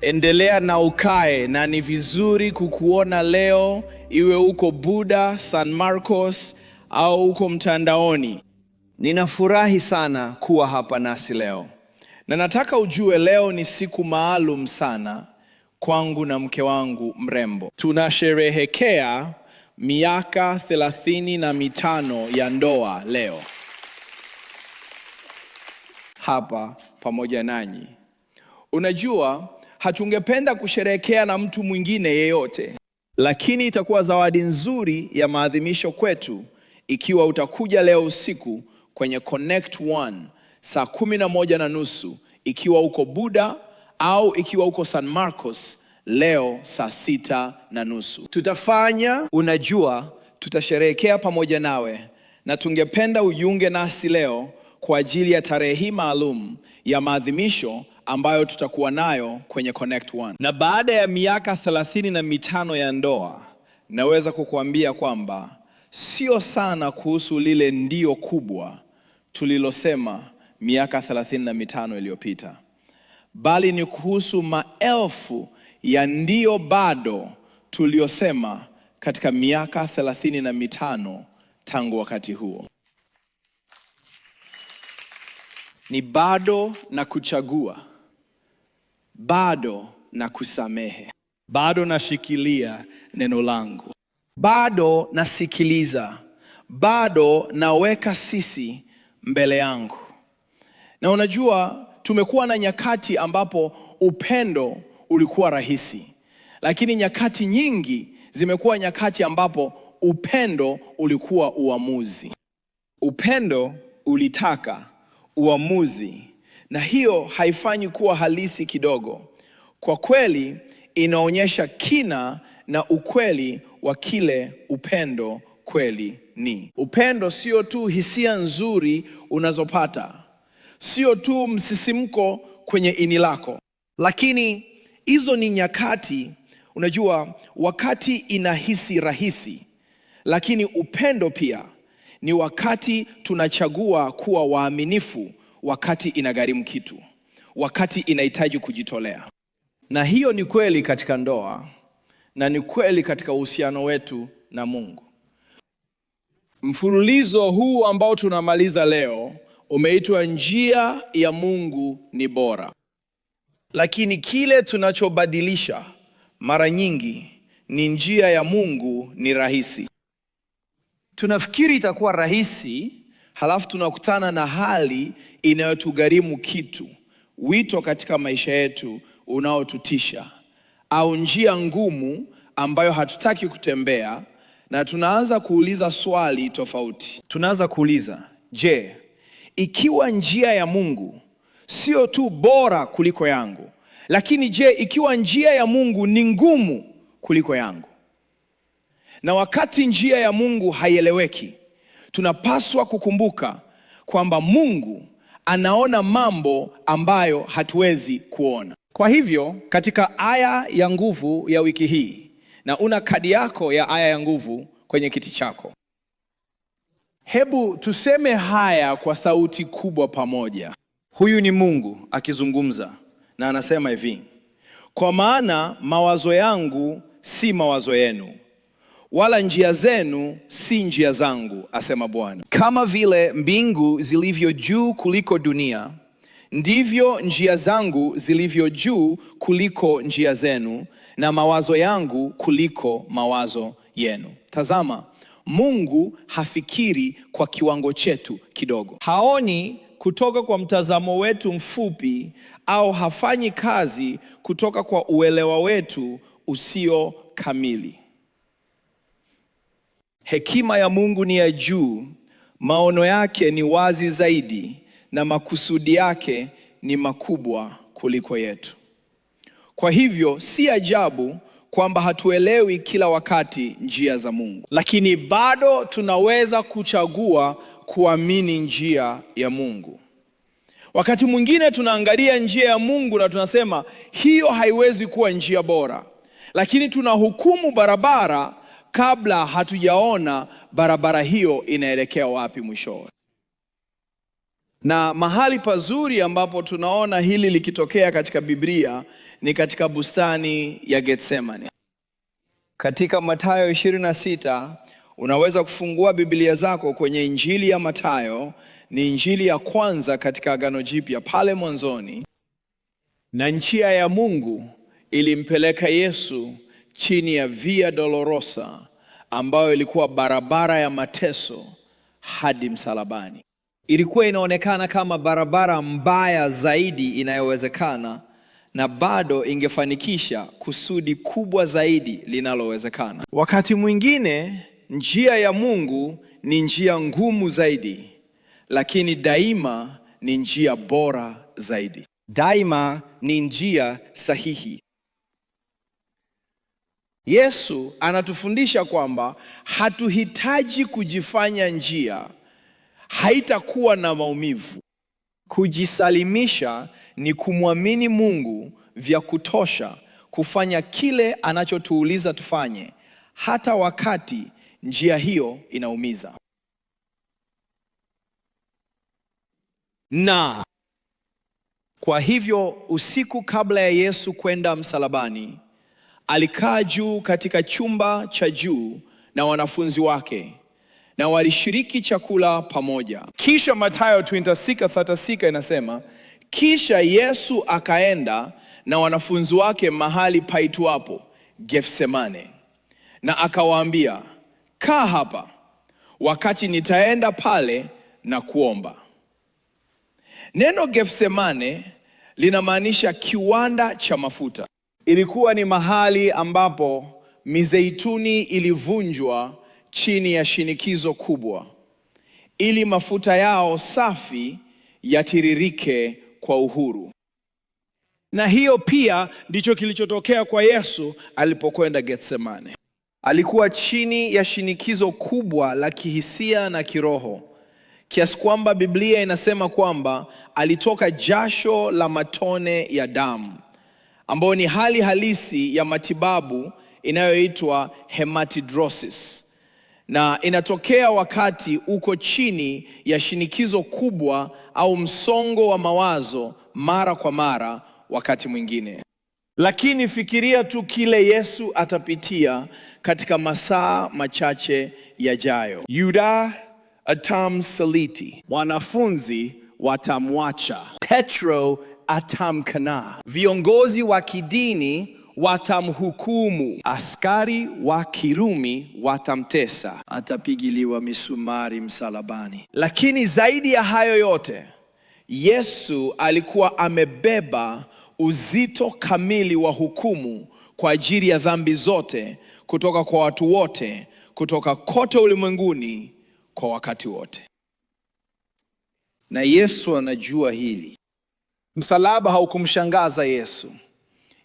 endelea na ukae, na ni vizuri kukuona leo, iwe uko Buda, San Marcos au uko mtandaoni. Ninafurahi sana kuwa hapa nasi leo. Na nataka ujue leo ni siku maalum sana kwangu na mke wangu mrembo. Tunasherehekea miaka 35 ya ndoa leo hapa pamoja nanyi. Unajua, hatungependa kusherehekea na mtu mwingine yeyote, lakini itakuwa zawadi nzuri ya maadhimisho kwetu ikiwa utakuja leo usiku kwenye Connect One saa 11:30, ikiwa uko Buda au ikiwa uko San Marcos leo saa 6:30. Tutafanya, unajua, tutasherehekea pamoja nawe, na tungependa ujiunge nasi leo kwa ajili ya tarehe hii maalum ya maadhimisho ambayo tutakuwa nayo kwenye Connect One. Na baada ya miaka 35 ya ndoa, naweza kukuambia kwamba sio sana kuhusu lile ndio kubwa tulilosema miaka 35 iliyopita, bali ni kuhusu maelfu ya ndio bado tuliosema katika miaka 35 tangu wakati huo. Ni bado na kuchagua, bado na kusamehe, bado nashikilia neno langu, bado nasikiliza, bado naweka sisi mbele yangu. Na unajua, tumekuwa na nyakati ambapo upendo ulikuwa rahisi, lakini nyakati nyingi zimekuwa nyakati ambapo upendo ulikuwa uamuzi. Upendo ulitaka uamuzi, na hiyo haifanyi kuwa halisi kidogo. Kwa kweli inaonyesha kina na ukweli wa kile upendo kweli ni. Upendo sio tu hisia nzuri unazopata, sio tu msisimko kwenye ini lako, lakini hizo ni nyakati, unajua, wakati inahisi rahisi, lakini upendo pia ni wakati tunachagua kuwa waaminifu wakati inagharimu kitu, wakati inahitaji kujitolea. Na hiyo ni kweli katika ndoa, na ni kweli katika uhusiano wetu na Mungu. Mfululizo huu ambao tunamaliza leo umeitwa Njia ya Mungu ni Bora. Lakini kile tunachobadilisha mara nyingi ni njia ya Mungu ni rahisi. Tunafikiri itakuwa rahisi, halafu tunakutana na hali inayotugharimu kitu, wito katika maisha yetu unaotutisha, au njia ngumu ambayo hatutaki kutembea, na tunaanza kuuliza swali tofauti. Tunaanza kuuliza, je, ikiwa njia ya Mungu sio tu bora kuliko yangu, lakini je, ikiwa njia ya Mungu ni ngumu kuliko yangu? Na wakati njia ya Mungu haieleweki, tunapaswa kukumbuka kwamba Mungu anaona mambo ambayo hatuwezi kuona. Kwa hivyo, katika aya ya nguvu ya wiki hii, na una kadi yako ya aya ya nguvu kwenye kiti chako, hebu tuseme haya kwa sauti kubwa pamoja. Huyu ni Mungu akizungumza, na anasema hivi: kwa maana mawazo yangu si mawazo yenu, wala njia zenu si njia zangu, asema Bwana. Kama vile mbingu zilivyo juu kuliko dunia, ndivyo njia zangu zilivyo juu kuliko njia zenu, na mawazo yangu kuliko mawazo yenu. Tazama, Mungu hafikiri kwa kiwango chetu kidogo. Haoni kutoka kwa mtazamo wetu mfupi, au hafanyi kazi kutoka kwa uelewa wetu usio kamili. Hekima ya Mungu ni ya juu, maono yake ni wazi zaidi, na makusudi yake ni makubwa kuliko yetu. Kwa hivyo si ajabu kwamba hatuelewi kila wakati njia za Mungu, lakini bado tunaweza kuchagua kuamini njia ya Mungu. Wakati mwingine tunaangalia njia ya Mungu na tunasema hiyo haiwezi kuwa njia bora, lakini tunahukumu barabara kabla hatujaona barabara hiyo inaelekea wapi mwishowe. Na mahali pazuri ambapo tunaona hili likitokea katika Biblia ni katika bustani ya Getsemani. Katika Mathayo 26, unaweza kufungua Biblia zako kwenye Injili ya Mathayo, ni injili ya kwanza katika Agano Jipya pale mwanzoni. Na njia ya Mungu ilimpeleka Yesu chini ya Via Dolorosa, ambayo ilikuwa barabara ya mateso hadi msalabani. Ilikuwa inaonekana kama barabara mbaya zaidi inayowezekana, na bado ingefanikisha kusudi kubwa zaidi linalowezekana. Wakati mwingine njia ya Mungu ni njia ngumu zaidi, lakini daima ni njia bora zaidi. Daima ni njia sahihi. Yesu anatufundisha kwamba hatuhitaji kujifanya njia haitakuwa na maumivu. Kujisalimisha ni kumwamini Mungu vya kutosha kufanya kile anachotuuliza tufanye, hata wakati njia hiyo inaumiza. Na kwa hivyo usiku kabla ya Yesu kwenda msalabani, alikaa juu katika chumba cha juu na wanafunzi wake, na walishiriki chakula pamoja. Kisha Mathayo 26:36 inasema, kisha Yesu akaenda na wanafunzi wake mahali paitwapo Getsemane, na akawaambia, kaa hapa wakati nitaenda pale na kuomba. Neno Getsemane linamaanisha kiwanda cha mafuta. Ilikuwa ni mahali ambapo mizeituni ilivunjwa chini ya shinikizo kubwa, ili mafuta yao safi yatiririke kwa uhuru. Na hiyo pia ndicho kilichotokea kwa Yesu alipokwenda Getsemane. Alikuwa chini ya shinikizo kubwa la kihisia na kiroho, kiasi kwamba Biblia inasema kwamba alitoka jasho la matone ya damu, ambayo ni hali halisi ya matibabu inayoitwa hematidrosis, na inatokea wakati uko chini ya shinikizo kubwa au msongo wa mawazo mara kwa mara wakati mwingine. Lakini fikiria tu kile Yesu atapitia katika masaa machache yajayo. Yuda atamsaliti, wanafunzi watamwacha, Petro atamkana, viongozi wa kidini watamhukumu, askari wa Kirumi watamtesa, atapigiliwa misumari msalabani. Lakini zaidi ya hayo yote, Yesu alikuwa amebeba uzito kamili wa hukumu kwa ajili ya dhambi zote kutoka kwa watu wote, kutoka kote ulimwenguni kwa wakati wote. Na Yesu anajua hili. Msalaba haukumshangaza Yesu.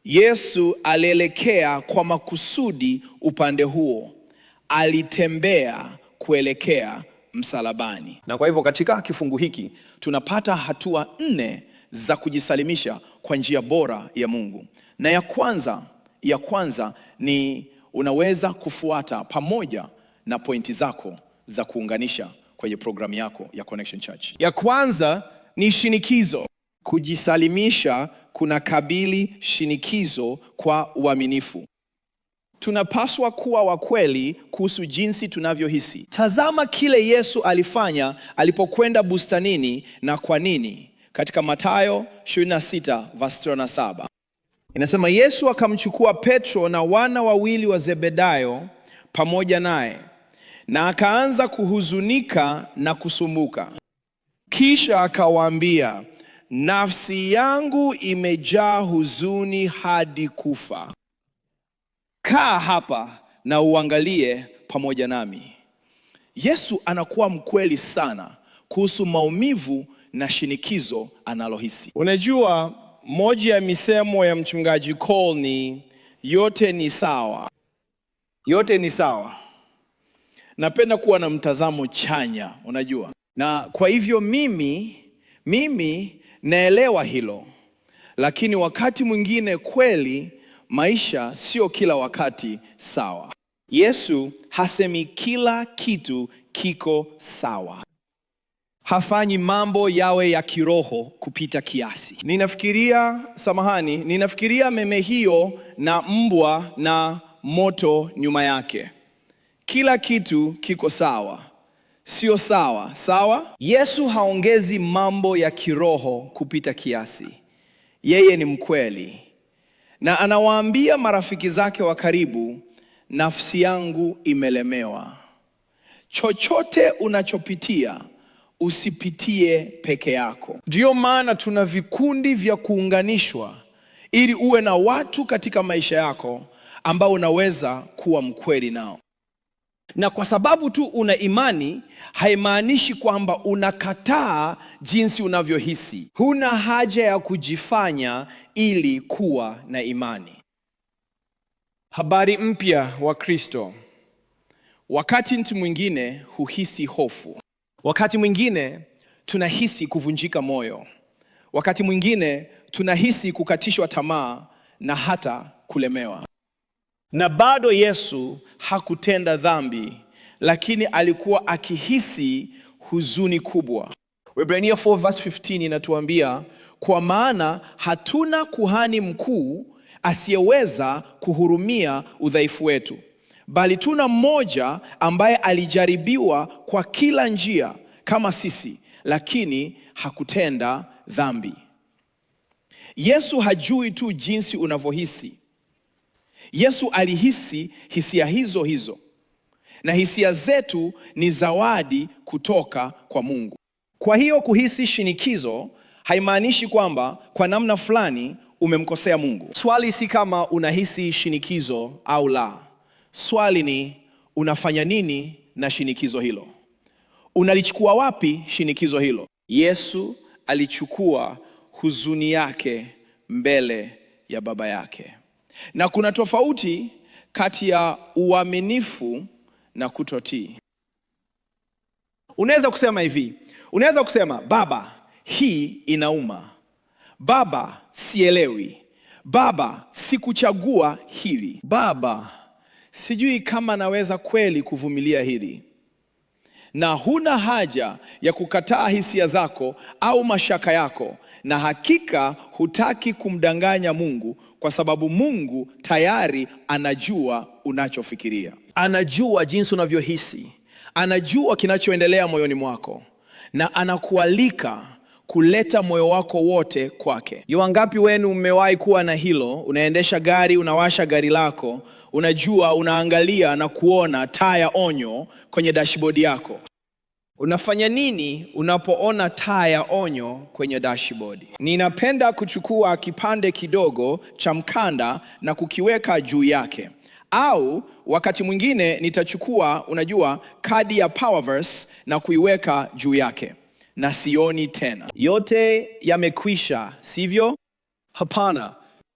Yesu alielekea kwa makusudi upande huo. Alitembea kuelekea msalabani. Na kwa hivyo katika kifungu hiki tunapata hatua 4 za kujisalimisha kwa njia bora ya Mungu. Na ya kwanza ni unaweza kufuata pamoja na pointi zako za kuunganisha kwenye programu yako ya Connection Church. Ya kwanza ni shinikizo. Kujisalimisha kuna kabili shinikizo kwa uaminifu. Tunapaswa kuwa wa kweli kuhusu jinsi tunavyohisi. Tazama kile Yesu alifanya alipokwenda bustanini na kwa nini. Katika Mathayo 26:7. Inasema, Yesu akamchukua Petro na wana wawili wa Zebedayo pamoja naye, na akaanza kuhuzunika na kusumbuka. Kisha akawaambia, nafsi yangu imejaa huzuni hadi kufa. Kaa hapa na uangalie pamoja nami. Yesu anakuwa mkweli sana kuhusu maumivu na shinikizo anallohisi. Unajua, moja ya misemo ya mchungaji Cole ni yote ni sawa. Yote ni sawa. Napenda kuwa na mtazamo chanya, unajua. Na kwa hivyo mimi naelewa hilo. Lakini wakati mwingine kweli maisha sio kila wakati sawa. Yesu hasemi kila kitu kiko sawa. hafanyi mambo yawe ya kiroho kupita kiasi. Ninafikiria meme hiyo na mbwa na moto nyuma yake. Kila kitu kiko sawa. Sio sawa, sawa? Yesu haongezi mambo ya kiroho kupita kiasi. Yeye ni mkweli. Na anawaambia marafiki zake wa karibu, nafsi yangu imelemewa. Chochote unachopitia, usipitie peke yako. Ndiyo maana tuna vikundi vya kuunganishwa ili uwe na watu katika maisha yako ambao unaweza kuwa mkweli nao. Na kwa sababu tu una imani, haimaanishi kwamba unakataa jinsi unavyohisi. Huna haja ya kujifanya ili kuwa na imani. Habari mpya wa Kristo. Wakati mtu mwingine huhisi hofu. Wakati mwingine tunahisi kuvunjika moyo. Wakati mwingine tunahisi kukatishwa tamaa na hata kulemewa. Na bado Yesu hakutenda dhambi, lakini alikuwa akihisi huzuni kubwa. Waebrania 4:15 inatuambia, kwa maana hatuna kuhani mkuu asiyeweza kuhurumia udhaifu wetu, bali tuna mmoja ambaye alijaribiwa kwa kila njia kama sisi, lakini hakutenda dhambi. Yesu hajui tu jinsi unavyohisi. Yesu alihisi hisia hizo hizo. Na hisia zetu ni zawadi kutoka kwa Mungu. Kwa hiyo kuhisi shinikizo haimaanishi kwamba kwa namna fulani umemkosea Mungu. Swali si kama unahisi shinikizo au la. Swali ni unafanya nini na shinikizo hilo? Unalichukua wapi shinikizo hilo? Yesu alichukua huzuni yake mbele ya Baba yake. Na kuna tofauti kati ya uaminifu na kutotii. Unaweza kusema hivi. Unaweza kusema, Baba, hii inauma. Baba, sielewi. Baba, sikuchagua hili. Baba, sijui kama naweza kweli kuvumilia hili. Na huna haja ya kukataa hisia zako au mashaka yako, na hakika hutaki kumdanganya Mungu, kwa sababu Mungu tayari anajua unachofikiria. Anajua jinsi unavyohisi. Anajua kinachoendelea moyoni mwako, na anakualika kuleta moyo wako wote kwake. Ni wangapi wenu mmewahi kuwa na hilo? Unaendesha gari, unawasha gari lako, unajua unaangalia na kuona taa ya onyo kwenye dashboard yako. Unafanya nini unapoona taa ya onyo kwenye dashboard? Ninapenda kuchukua kipande kidogo cha mkanda na kukiweka juu yake. Au wakati mwingine nitachukua, kadi ya Powerverse na kuiweka juu yake. Na sioni tena. Yote yamekwisha, sivyo? Hapana.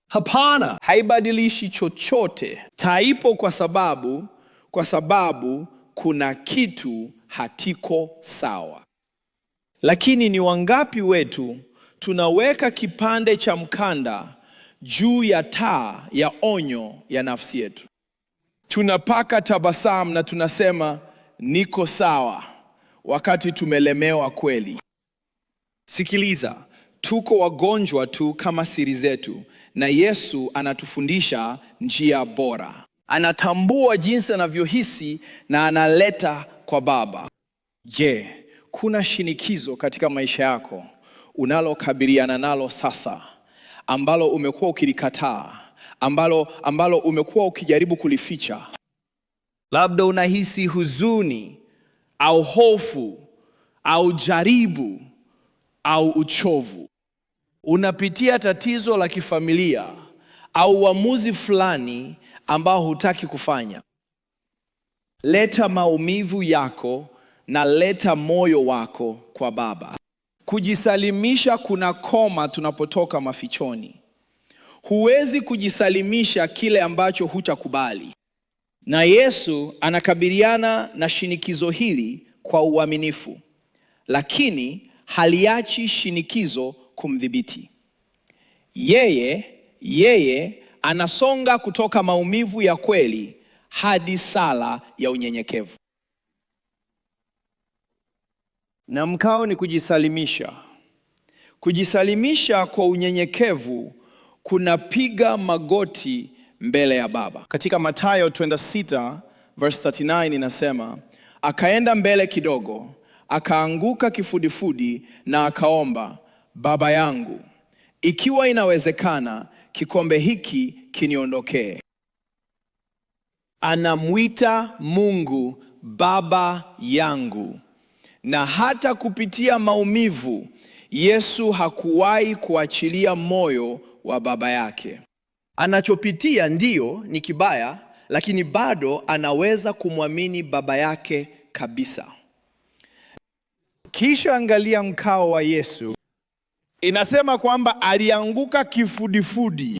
Hapana. Haibadilishi chochote. Taipo kwa sababu kuna kitu hakiko sawa. Lakini ni wangapi wetu tunaweka kipande cha mkanda juu ya taa ya onyo ya nafsi yetu? Tunapaka tabasamu na tunasema niko sawa, wakati tumelemewa kweli. Sikiliza, tuko wagonjwa tu kama siri zetu, na Yesu anatufundisha njia bora. Anatambua jinsi anavyohisi na analeta kwa Baba. Je, kuna shinikizo katika maisha yako unalokabiliana nalo sasa, ambalo umekuwa ukilikataa, ambalo umekuwa ukijaribu kulificha? Labda unahisi huzuni au hofu au jaribu au uchovu. Unapitia tatizo la kifamilia au uamuzi fulani ambao hutaki kufanya. Leta maumivu yako na leta moyo wako kwa Baba. Kujisalimisha kuna koma tunapotoka mafichoni. Huwezi kujisalimisha kile ambacho hutakubali. Na Yesu anakabiliana na shinikizo hili kwa uaminifu, lakini haliachi shinikizo kumdhibiti. Yeye anasonga kutoka maumivu ya kweli hadi sala ya unyenyekevu. Na mkao ni kujisalimisha. Kujisalimisha kwa unyenyekevu kunapiga magoti mbele ya Baba. Katika Mathayo 26 verse 39 inasema, akaenda mbele kidogo, akaanguka kifudifudi na akaomba, Baba yangu, ikiwa inawezekana, kikombe hiki kiniondokee. Anamwita Mungu Baba yangu. Na hata kupitia maumivu, Yesu hakuwahi kuachilia moyo wa Baba yake. Anachopitia ndiyo ni kibaya, lakini bado anaweza kumwamini Baba yake kabisa. Kisha angalia mkao wa Yesu. Inasema kwamba alianguka kifudifudi.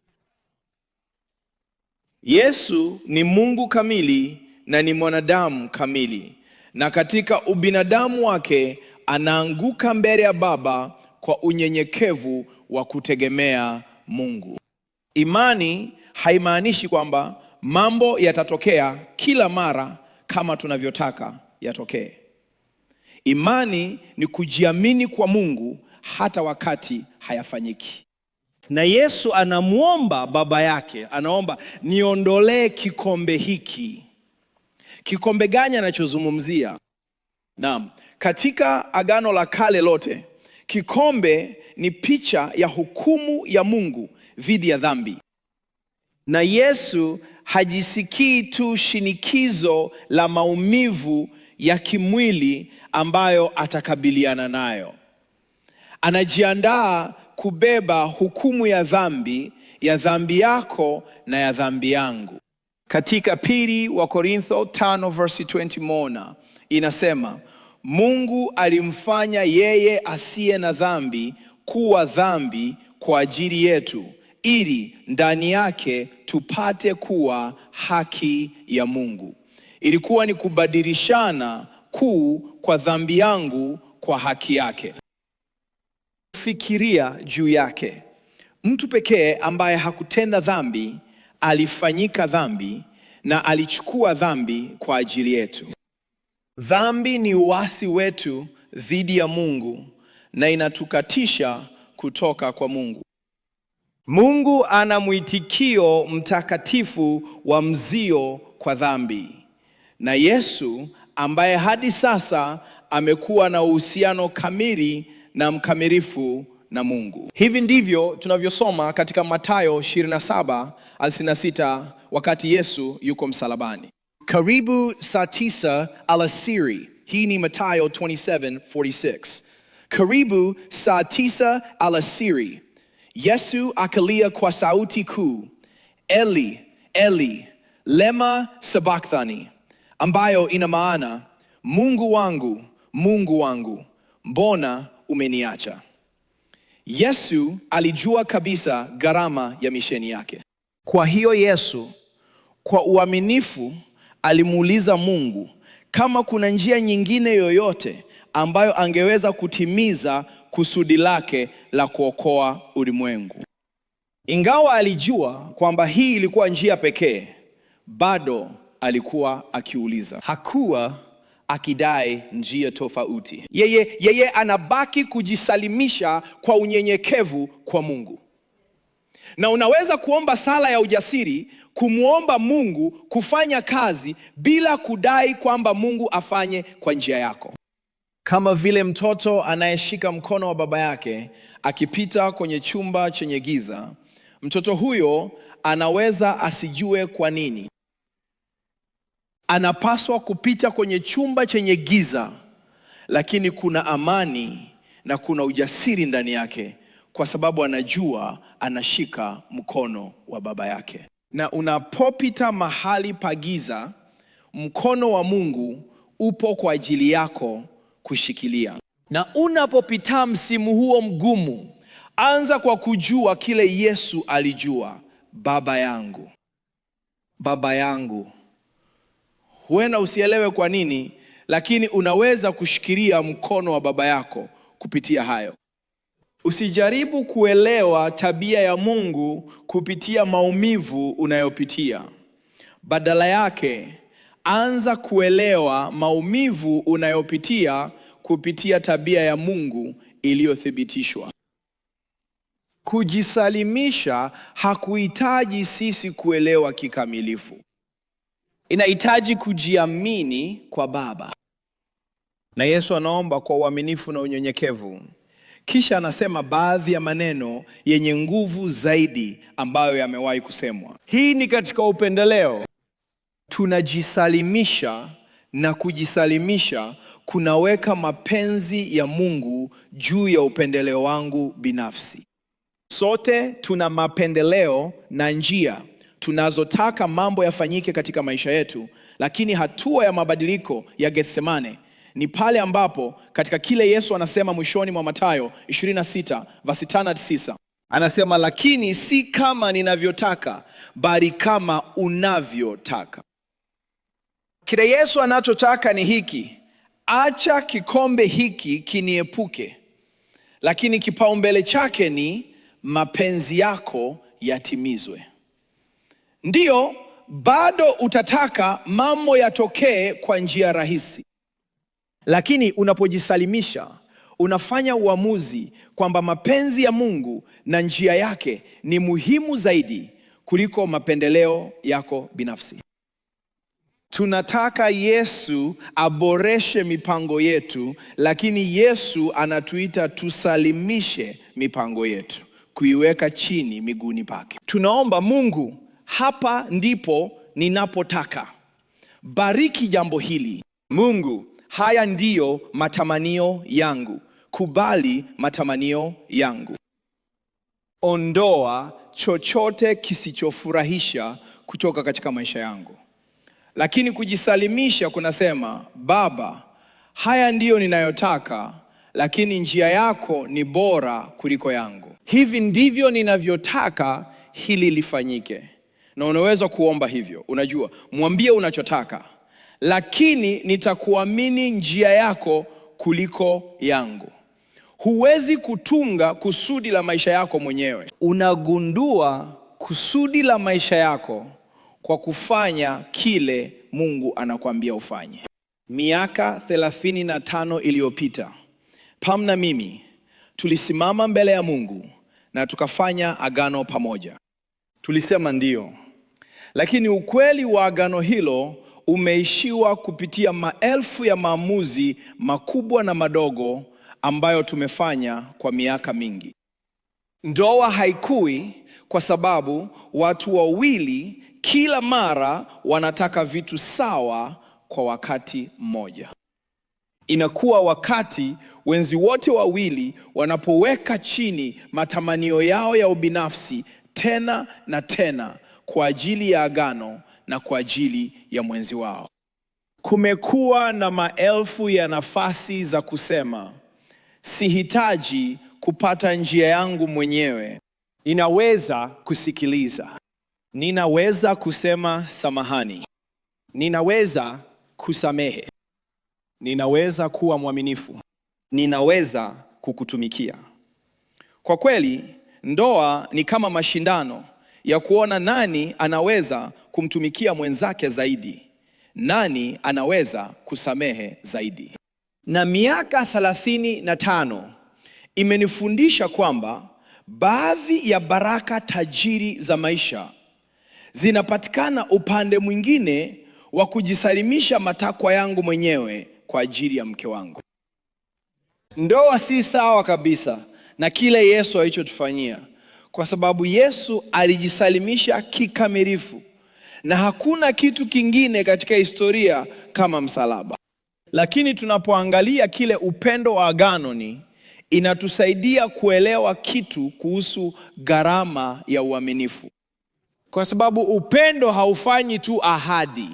Yesu ni Mungu kamili na ni mwanadamu kamili. Na katika ubinadamu wake anaanguka mbele ya Baba kwa unyenyekevu wa kutegemea Mungu. Imani haimaanishi kwamba mambo yatatokea kila mara kama tunavyotaka yatokee. Imani ni kujiamini kwa Mungu hata wakati hayafanyiki. Na Yesu anamwomba Baba yake, anaomba niondolee kikombe hiki. Kikombe gani anachozungumzia? Naam, katika Agano la Kale lote, kikombe ni picha ya hukumu ya Mungu dhidi ya dhambi. Na Yesu hajisikii tu shinikizo la maumivu ya kimwili ambayo atakabiliana nayo. Anajiandaa kubeba hukumu ya dhambi yako na ya dhambi yangu. Katika pili wa Korintho 5 verse 20 inasema, Mungu alimfanya yeye asiye na dhambi kuwa dhambi kwa ajili yetu, ili ndani yake tupate kuwa haki ya Mungu. Ilikuwa ni kubadilishana kwa dhambi yangu kwa haki yake. Fikiria juu yake. Mtu pekee ambaye hakutenda dhambi alifanyika dhambi na alichukua dhambi kwa ajili yetu. Dhambi ni uasi wetu dhidi ya Mungu na inatukatisha kutoka kwa Mungu. Mungu ana mwitikio mtakatifu wa mzio kwa dhambi. Na Yesu ambaye hadi sasa amekuwa na uhusiano kamili na mkamilifu na Mungu. Hivi ndivyo tunavyosoma katika Mathayo 27:36 wakati Yesu yuko msalabani. Karibu saa 9 alasiri. Hii ni Mathayo 27:46. Karibu saa 9 alasiri, Yesu akalia kwa sauti kuu, Eli, Eli, lema sabachthani, ambayo ina maana, Mungu wangu, Mungu wangu, mbona umeniacha? Yesu alijua kabisa gharama ya misheni yake. Kwa hiyo Yesu kwa uaminifu alimuuliza Mungu kama kuna njia nyingine yoyote ambayo angeweza kutimiza kusudi lake la kuokoa ulimwengu. Ingawa alijua kwamba hii ilikuwa njia pekee, bado alikuwa akiuliza. Hakuwa akidai njia tofauti. Yeye anabaki kujisalimisha kwa unyenyekevu kwa Mungu. Na unaweza kuomba sala ya ujasiri, kumwomba Mungu kufanya kazi bila kudai kwamba Mungu afanye kwa njia yako. Kama vile mtoto anayeshika mkono wa baba yake akipita kwenye chumba chenye giza, mtoto huyo anaweza asijue kwa nini anapaswa kupita kwenye chumba chenye giza, lakini kuna amani na kuna ujasiri ndani yake kwa sababu anajua anashika mkono wa baba yake. Na unapopita mahali pa giza, mkono wa Mungu upo kwa ajili yako kushikilia. Na unapopita msimu huo mgumu, anza kwa kujua kile Yesu alijua, Baba yangu, Baba yangu. Huenda usielewe kwa nini, lakini unaweza kushikilia mkono wa baba yako kupitia hayo. Usijaribu kuelewa tabia ya Mungu kupitia maumivu unayopitia. Badala yake, anza kuelewa maumivu unayopitia kupitia tabia ya Mungu iliyothibitishwa. Kujisalimisha hakuhitaji sisi kuelewa kikamilifu. Inahitaji kujiamini kwa Baba. Na Yesu anaomba kwa uaminifu na unyenyekevu. Kisha anasema baadhi ya maneno yenye nguvu zaidi ambayo yamewahi kusemwa. Hii ni katika upendeleo. Tunajisalimisha, na kujisalimisha kunaweka mapenzi ya Mungu juu ya upendeleo wangu binafsi. Sote tuna mapendeleo na njia tunazotaka mambo yafanyike katika maisha yetu, lakini hatua ya mabadiliko ya Getsemane ni pale ambapo katika kile Yesu anasema mwishoni mwa Mathayo 26:5-9, anasema, lakini si kama ninavyotaka, bali kama unavyotaka. Kile Yesu anachotaka ni hiki: acha kikombe hiki kiniepuke, lakini kipaumbele chake ni mapenzi yako yatimizwe. Ndiyo, bado utataka mambo yatokee kwa njia rahisi, lakini unapojisalimisha unafanya uamuzi kwamba mapenzi ya Mungu na njia yake ni muhimu zaidi kuliko mapendeleo yako binafsi. Tunataka Yesu aboreshe mipango yetu, lakini Yesu anatuita tusalimishe mipango yetu, kuiweka chini miguuni pake. Tunaomba Mungu, hapa ndipo ninapotaka. Bariki jambo hili. Mungu, haya ndiyo matamanio yangu. Kubali matamanio yangu. Ondoa chochote kisichofurahisha kutoka katika maisha yangu. Lakini kujisalimisha kunasema, Baba, haya ndiyo ninayotaka, lakini njia yako ni bora kuliko yangu. Hivi ndivyo ninavyotaka hili lifanyike. Na unaweza kuomba hivyo. Unajua, mwambie unachotaka, lakini nitakuamini njia yako kuliko yangu. Huwezi kutunga kusudi la maisha yako mwenyewe. Unagundua kusudi la maisha yako kwa kufanya kile Mungu anakuambia ufanye. Miaka 35 iliyopita, Pam na mimi tulisimama mbele ya Mungu na tukafanya agano pamoja. Tulisema ndio, lakini ukweli wa agano hilo umeishiwa kupitia maelfu ya maamuzi makubwa na madogo ambayo tumefanya kwa miaka mingi. Ndoa haikui kwa sababu watu wawili kila mara wanataka vitu sawa kwa wakati mmoja. Inakuwa wakati wenzi wote wawili wanapoweka chini matamanio yao ya ubinafsi tena na tena kwa ajili ya agano na kwa ajili ya mwenzi wao. Kumekuwa na maelfu ya nafasi za kusema, sihitaji kupata njia yangu mwenyewe. Ninaweza kusikiliza. Ninaweza kusema samahani. Ninaweza kusamehe. Ninaweza kuwa mwaminifu. Ninaweza kukutumikia. Kwa kweli, ndoa ni kama mashindano ya kuona nani anaweza kumtumikia mwenzake zaidi, nani anaweza kusamehe zaidi. Na miaka 35 imenifundisha kwamba baadhi ya baraka tajiri za maisha zinapatikana upande mwingine wa kujisalimisha matakwa yangu mwenyewe kwa ajili ya mke wangu. Ndoa si sawa kabisa na kile Yesu alichotufanyia, kwa sababu Yesu alijisalimisha kikamilifu, na hakuna kitu kingine katika historia kama msalaba. Lakini tunapoangalia kile upendo wa agano ni, inatusaidia kuelewa kitu kuhusu gharama ya uaminifu. Kwa sababu upendo haufanyi tu ahadi.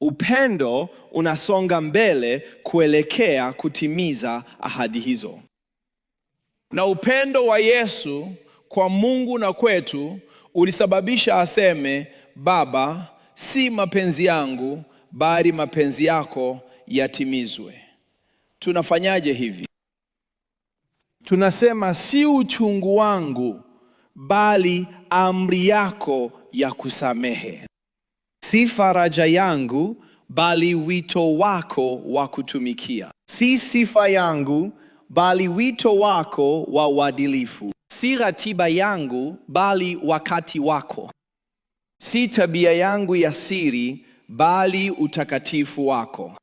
Upendo unasonga mbele kuelekea kutimiza ahadi hizo. Na upendo wa Yesu kwa Mungu na kwetu ulisababisha aseme, Baba, si mapenzi yangu bali mapenzi yako yatimizwe. Tunafanyaje hivi? Tunasema, si uchungu wangu bali amri yako ya kusamehe. Si faraja yangu bali wito wako wa kutumikia. si sifa yangu, bali wito wako wa uadilifu. Si ratiba yangu, bali wakati wako. Si tabia yangu ya siri, bali utakatifu wako.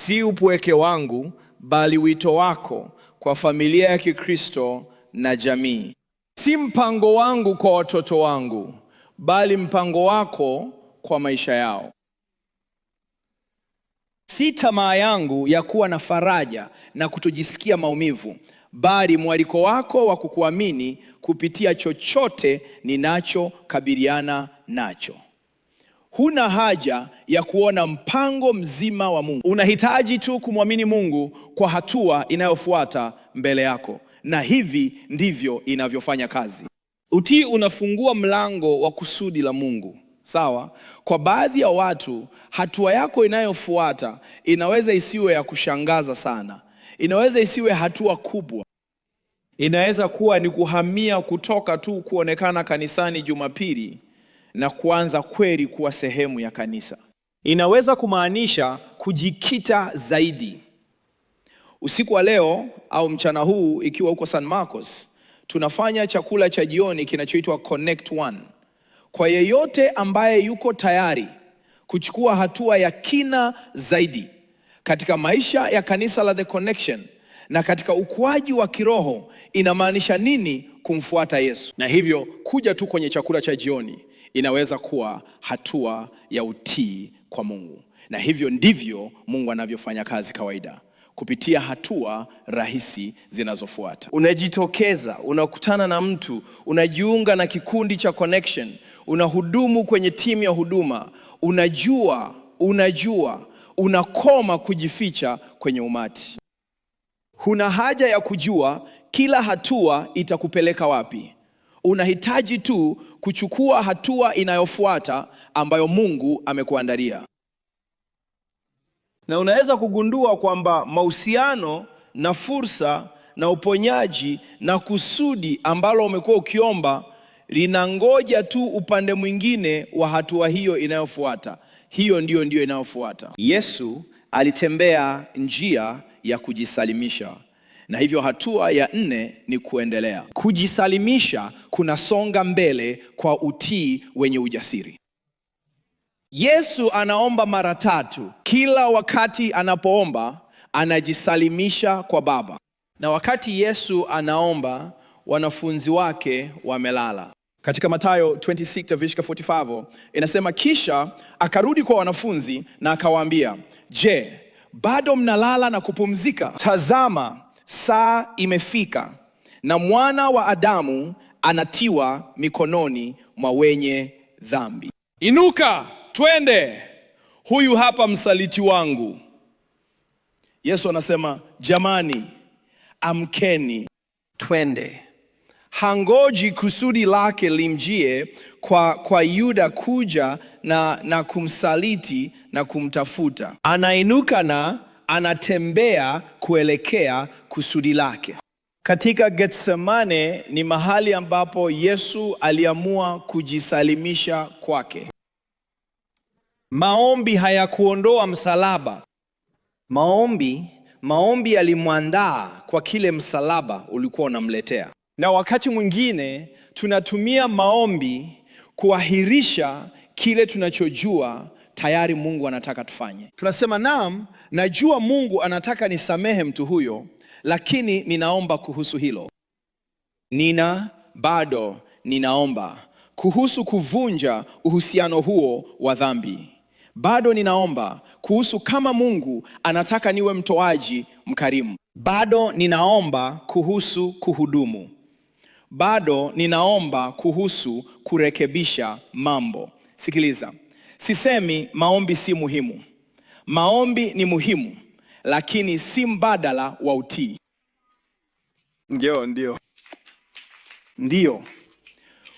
Si upweke wangu, bali wito wako kwa familia ya Kikristo na jamii. Si mpango wangu kwa watoto wangu, bali mpango wako kwa maisha yao. Si tamaa yangu ya kuwa na faraja na kutojisikia maumivu, bali mwaliko wako wa kukuamini kupitia chochote ninachokabiliana nacho. Huna haja ya kuona mpango mzima wa Mungu. Unahitaji tu kumwamini Mungu kwa hatua inayofuata mbele yako. Na hivi ndivyo inavyofanya kazi. Utii unafungua mlango wa kusudi la Mungu. Sawa? Kwa baadhi ya watu, hatua yako inayofuata inaweza isiwe ya kushangaza sana. Inaweza isiwe hatua kubwa. Inaweza kuwa ni kuhamia kutoka tu kuonekana kanisani Jumapili na kuanza kweli kuwa sehemu ya kanisa. Inaweza kumaanisha kujikita zaidi. Usiku wa leo au mchana huu ikiwa uko San Marcos, tunafanya chakula cha jioni kinachoitwa Connect One. Kwa yeyote ambaye yuko tayari kuchukua hatua ya kina zaidi katika maisha ya kanisa la The Connection na katika ukuaji wa kiroho, inamaanisha nini kumfuata Yesu? Na hivyo kuja tu kwenye chakula cha jioni inaweza kuwa hatua ya utii kwa Mungu. Na hivyo ndivyo Mungu anavyofanya kazi kawaida, kupitia hatua rahisi zinazofuata. Unajitokeza, unakutana na mtu, unajiunga na kikundi cha Connection, unahudumu kwenye timu ya huduma, unakoma kujificha kwenye umati. Huna haja ya kujua kila hatua itakupeleka wapi. Unahitaji tu kuchukua hatua inayofuata ambayo Mungu amekuandalia. Na unaweza kugundua kwamba mahusiano na fursa na uponyaji na kusudi ambalo umekuwa ukiomba linangoja tu upande mwingine wa hatua hiyo inayofuata. Hiyo ndio inayofuata. Yesu alitembea njia ya kujisalimisha. Na hivyo hatua ya 4 ni kuendelea. Kujisalimisha kunasonga mbele kwa utii wenye ujasiri. Yesu anaomba mara 3. Kila wakati anapoomba, anajisalimisha kwa Baba. Na wakati Yesu anaomba, wanafunzi wake wamelala. Katika Mathayo 26:45 inasema, kisha akarudi kwa wanafunzi na akawaambia, je, bado mnalala na kupumzika? Tazama, saa imefika na Mwana wa Adamu anatiwa mikononi mwa wenye dhambi. Inuka, twende, huyu hapa msaliti wangu. Yesu anasema, jamani, amkeni, twende. Hangoji kusudi lake limjie kwa Yuda kuja na kumsaliti na kumtafuta. Anainuka na anatembea kuelekea kusudi lake. Katika Getsemane ni mahali ambapo Yesu aliamua kujisalimisha kwake. Maombi hayakuondoa msalaba. Maombi yalimwandaa kwa kile msalaba ulikuwa unamletea. Na wakati mwingine tunatumia maombi kuahirisha kile tunachojua tayari Mungu anataka tufanye. Tunasema, naam, najua Mungu anataka nisamehe mtu huyo, lakini ninaomba kuhusu hilo. Bado ninaomba kuhusu kuvunja uhusiano huo wa dhambi. Bado ninaomba kuhusu kama Mungu anataka niwe mtoaji mkarimu. Bado ninaomba kuhusu kuhudumu. Bado ninaomba kuhusu kurekebisha mambo. Sikiliza, sisemi maombi si muhimu. Maombi ni muhimu, lakini si mbadala wa utii. Ndio.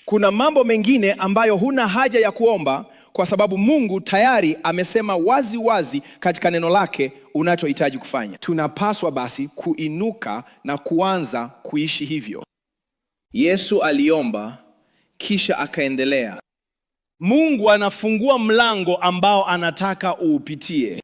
Kuna mambo mengine ambayo huna haja ya kuomba kwa sababu Mungu tayari amesema wazi wazi katika neno lake unachohitaji kufanya. Tunapaswa basi kuinuka na kuanza kuishi hivyo. Yesu aliomba kisha akaendelea. Mungu anafungua mlango ambao anataka uupitie.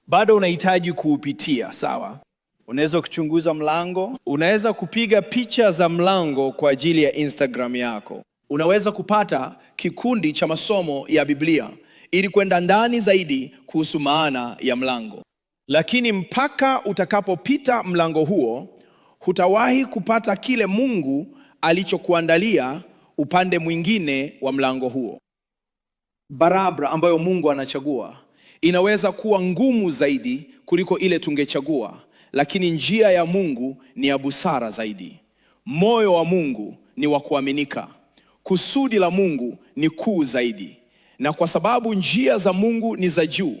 bado unahitaji kuupitia, sawa? Unaweza kuchunguza mlango. Unaweza kupiga picha za mlango kwa ajili ya Instagram yako. Unaweza kupata kikundi cha masomo ya Biblia ili kwenda ndani zaidi kuhusu maana ya mlango. Lakini mpaka utakapopita mlango huo, hutawahi kupata kile Mungu alichokuandalia upande mwingine wa mlango huo. Barabara ambayo Mungu anachagua inaweza kuwa ngumu zaidi kuliko ile tungechagua, lakini njia ya Mungu ni ya busara zaidi. Moyo wa Mungu ni wa kuaminika. Kusudi la Mungu ni kuu zaidi. Na kwa sababu njia za Mungu ni za juu,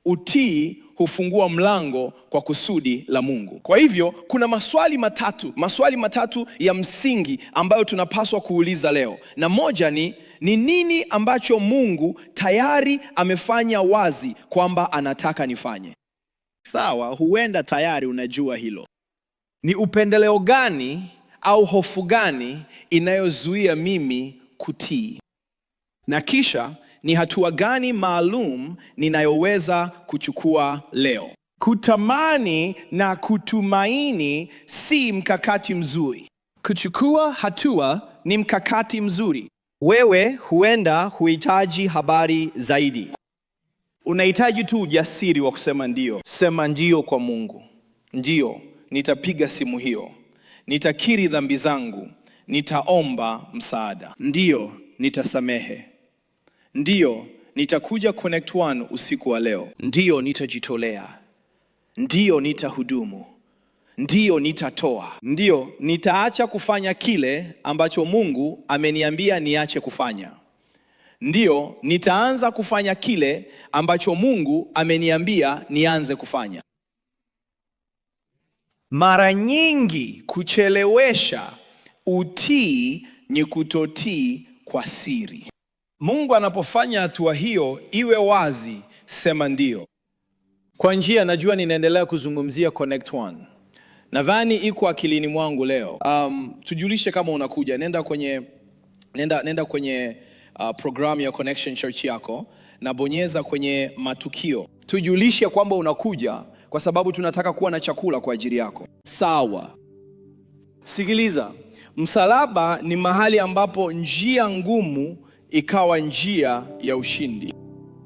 utii hufungua mlango kwa kusudi la Mungu. Kwa hivyo kuna maswali matatu ya msingi ambayo tunapaswa kuuliza leo. Na moja ni nini ambacho Mungu tayari amefanya wazi kwamba anataka nifanye? Sawa, huenda tayari unajua hilo. Ni upendeleo gani au hofu gani inayozuia mimi kutii? Na kisha ni hatua gani maalum ninayoweza kuchukua leo? Kutamani na kutumaini si mkakati mzuri. Kuchukua hatua ni mkakati mzuri. Wewe huenda huhitaji habari zaidi. Unahitaji tu ujasiri wa kusema ndio. Sema ndio kwa Mungu. Ndio, nitapiga simu hiyo. Nitakiri dhambi zangu. Nitaomba msaada. Ndio, nitasamehe. Ndio, nitakuja Connect One usiku wa leo. Ndio, nitajitolea. Ndio, nitahudumu. Ndio, nitatoa. Ndio, nitaacha kufanya kile ambacho Mungu ameniambia niache kufanya. Ndio, nitaanza kufanya kile ambacho Mungu ameniambia nianze kufanya. Mara nyingi kuchelewesha utii ni kutotii kwa siri. Mungu anapofanya hatua hiyo iwe wazi, sema ndio. Kwa njia, najua ninaendelea kuzungumzia Connect One. Nadhani iko akilini mwangu leo. Tujulishe kama unakuja. Nenda kwenye program ya Connection Church yako na bonyeza kwenye matukio. Tujulishe kwamba unakuja kwa sababu tunataka kuwa na chakula kwa ajili yako. Sawa. Sikiliza. Msalaba ni mahali ambapo njia ngumu ikawa njia ya ushindi.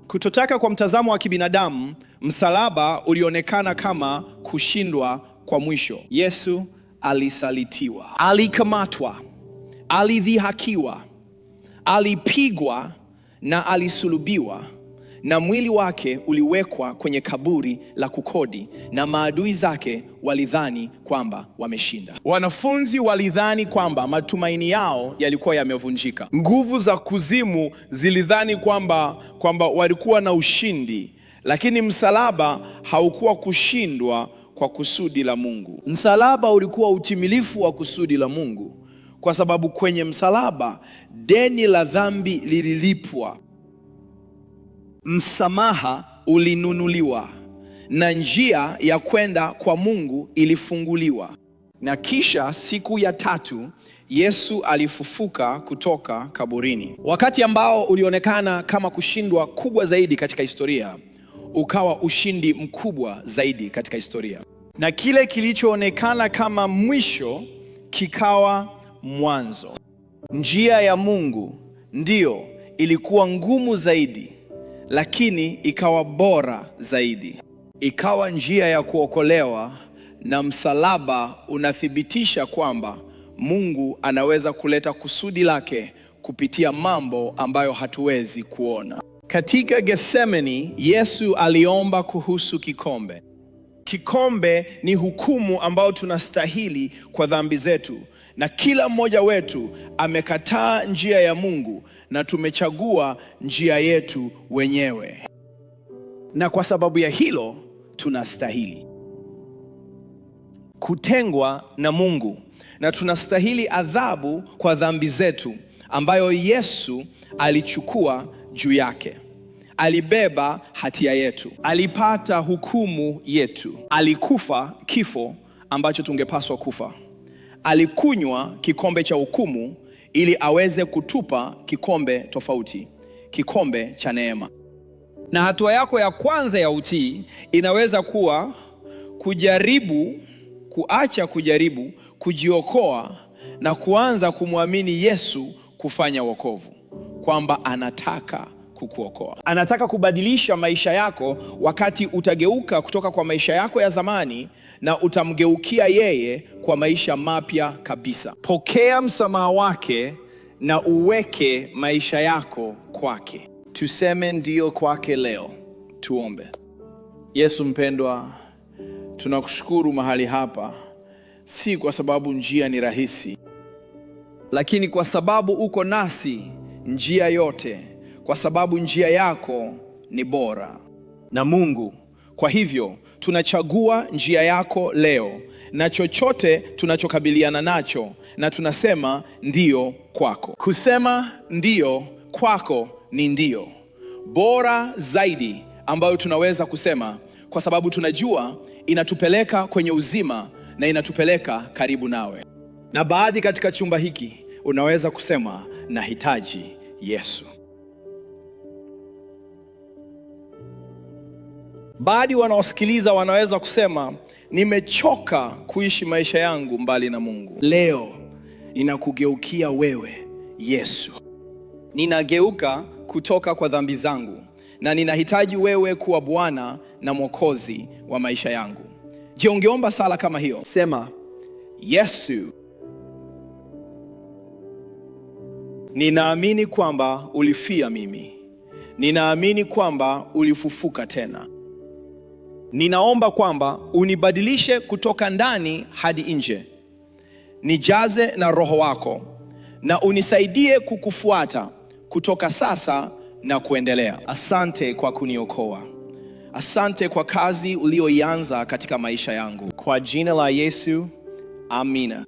Kutotaka kwa mtazamo wa kibinadamu, msalaba ulionekana kama kushindwa kwa mwisho. Yesu alisalitiwa, alikamatwa, alidhihakiwa, alipigwa na alisulubiwa, na mwili wake uliwekwa kwenye kaburi la kukodi, na maadui zake walidhani kwamba wameshinda. Wanafunzi walidhani kwamba matumaini yao yalikuwa yamevunjika. Nguvu za kuzimu zilidhani kwamba walikuwa na ushindi, lakini msalaba haukuwa kushindwa kwa kusudi la Mungu. Msalaba ulikuwa utimilifu wa kusudi la Mungu, kwa sababu kwenye msalaba deni la dhambi lililipwa. Msamaha ulinunuliwa na njia ya kwenda kwa Mungu ilifunguliwa. Na kisha siku ya tatu Yesu alifufuka kutoka kaburini. Wakati ambao ulionekana kama kushindwa kubwa zaidi katika historia, ukawa ushindi mkubwa zaidi katika historia. Na kile kilichoonekana kama mwisho kikawa mwanzo. Njia ya Mungu ndio ilikuwa ngumu zaidi, lakini ikawa bora zaidi. Ikawa njia ya kuokolewa, na msalaba unathibitisha kwamba Mungu anaweza kuleta kusudi lake kupitia mambo ambayo hatuwezi kuona. Katika Gethsemane, Yesu aliomba kuhusu kikombe. Kikombe ni hukumu ambayo tunastahili kwa dhambi zetu, na kila mmoja wetu amekataa njia ya Mungu na tumechagua njia yetu wenyewe. Na kwa sababu ya hilo tunastahili kutengwa na Mungu, na tunastahili adhabu kwa dhambi zetu ambayo Yesu alichukua juu yake. Alibeba hatia yetu, alipata hukumu yetu, alikufa kifo ambacho tungepaswa kufa, alikunywa kikombe cha hukumu ili aweze kutupa kikombe tofauti, kikombe cha neema. Na hatua yako ya kwanza ya utii inaweza kuwa kuacha kujaribu kujiokoa na kuanza kumwamini Yesu kufanya wokovu, kwamba anataka kukuokoa. Anataka kubadilisha maisha yako wakati utageuka kutoka kwa maisha yako ya zamani na utamgeukia yeye kwa maisha mapya kabisa. Pokea msamaha wake na uweke maisha yako kwake. Tuseme ndio kwake leo. Tuombe. Yesu mpendwa, tunakushukuru mahali hapa, si kwa sababu njia ni rahisi, lakini kwa sababu uko nasi njia yote, kwa sababu njia yako ni bora. Na Mungu, kwa hivyo tunachagua njia yako leo, na chochote tunachokabiliana nacho, na tunasema ndio kwako. Kusema ndio kwako ni ndio bora zaidi ambayo tunaweza kusema, kwa sababu tunajua inatupeleka kwenye uzima na inatupeleka karibu nawe. Na baadhi katika chumba hiki unaweza kusema nahitaji Yesu. Baadhi wanaosikiliza wanaweza kusema nimechoka kuishi maisha yangu mbali na Mungu. Leo ninakugeukia wewe Yesu. Ninageuka kutoka kwa dhambi zangu na ninahitaji wewe kuwa Bwana na Mwokozi wa maisha yangu. Je, ungeomba sala kama hiyo? Sema, Yesu, ninaamini kwamba ulifia mimi. Ninaamini kwamba ulifufuka tena. Ninaomba kwamba unibadilishe kutoka ndani hadi nje. Nijaze na Roho wako na unisaidie kukufuata kutoka sasa na kuendelea. Asante kwa kuniokoa. Asante kwa kazi ulioianza katika maisha yangu. Kwa jina la Yesu, amina.